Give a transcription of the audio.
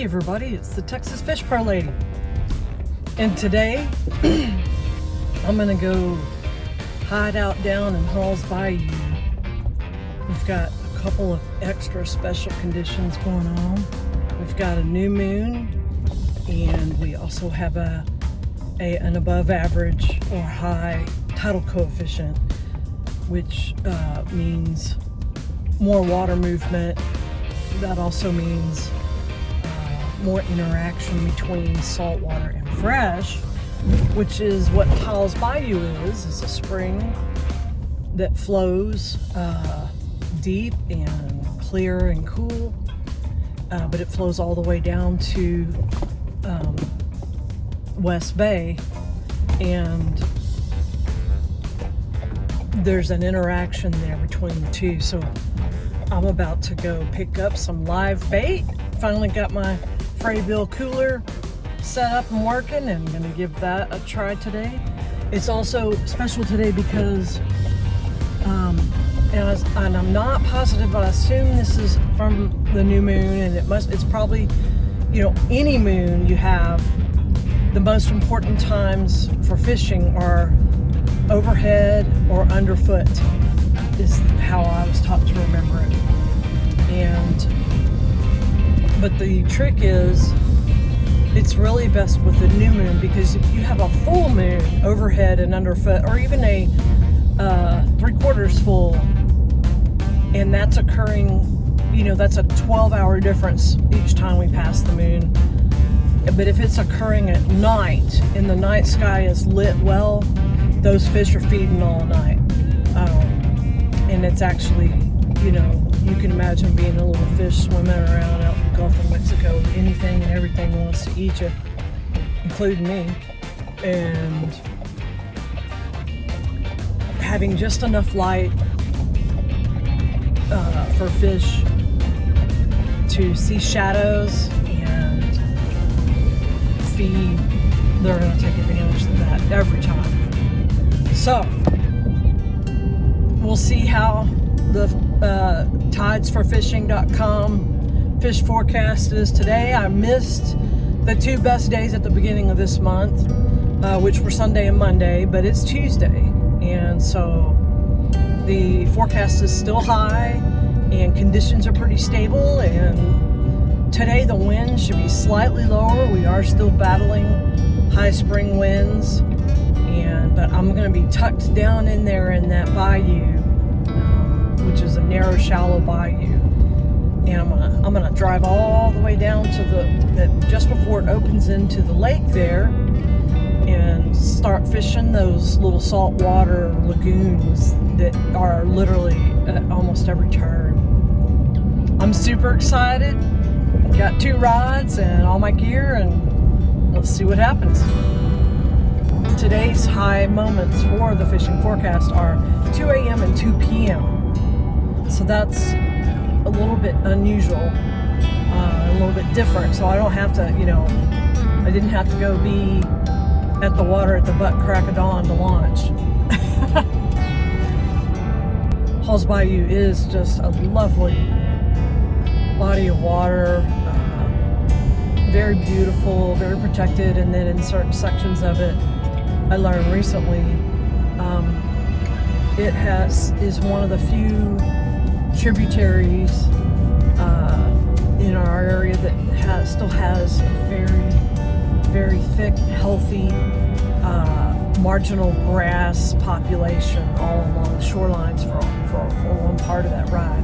everybody, it's the Texas Fish Pro Lady. And today, I'm gonna go hide out down in Hall's Bayou. We've got a couple of extra special conditions going on. We've got a new moon, and we also have an above average or high tidal coefficient, which means more water movement. That also means more interaction between saltwater and fresh, which is what Hall's Bayou is. It's a spring that flows deep and clear and cool, but it flows all the way down to West Bay, and there's an interaction there between the two. So I'm about to go pick up some live bait. Finally got my Fraybill cooler set up and working, and I'm going to give that a try today. It's also special today because, and I'm not positive, but I assume this is from the new moon, and it's probably, any moon you have, the most important times for fishing are overhead or underfoot, is how I was taught to remember it. But the trick is, it's really best with the new moon, because if you have a full moon overhead and underfoot, or even a 3/4 full, and that's occurring, that's a 12-hour difference each time we pass the moon. But if it's occurring at night and the night sky is lit well, those fish are feeding all night. And it's actually, you can imagine being a little fish swimming around out in the Gulf of Mexico. Anything and everything wants to eat you, including me. And having just enough light for fish to see shadows and feed, they're going to take advantage of that every time. So we'll see how the tidesforfishing.com fish forecast is today. I missed the two best days at the beginning of this month, which were Sunday and Monday, but it's Tuesday, and so the forecast is still high and conditions are pretty stable. And today the wind should be slightly lower. We are still battling high spring winds, but I'm going to be tucked down in there in that bayou, which is a narrow, shallow bayou, and I'm gonna drive all the way down to just before it opens into the lake there, and start fishing those little saltwater lagoons that are literally at almost every turn. I'm super excited. Got 2 rods and all my gear, and let's see what happens. Today's high moments for the fishing forecast are 2 a.m. and 2 p.m. So that's a little bit unusual, a little bit different. So I don't have to, I didn't have to go be at the water at the butt crack of dawn to launch. Hall's Bayou is just a lovely body of water, very beautiful, very protected, and then in certain sections of it, I learned recently, it is one of the few tributaries in our area that still has a very, very thick, healthy marginal grass population all along the shorelines for one part of that ride.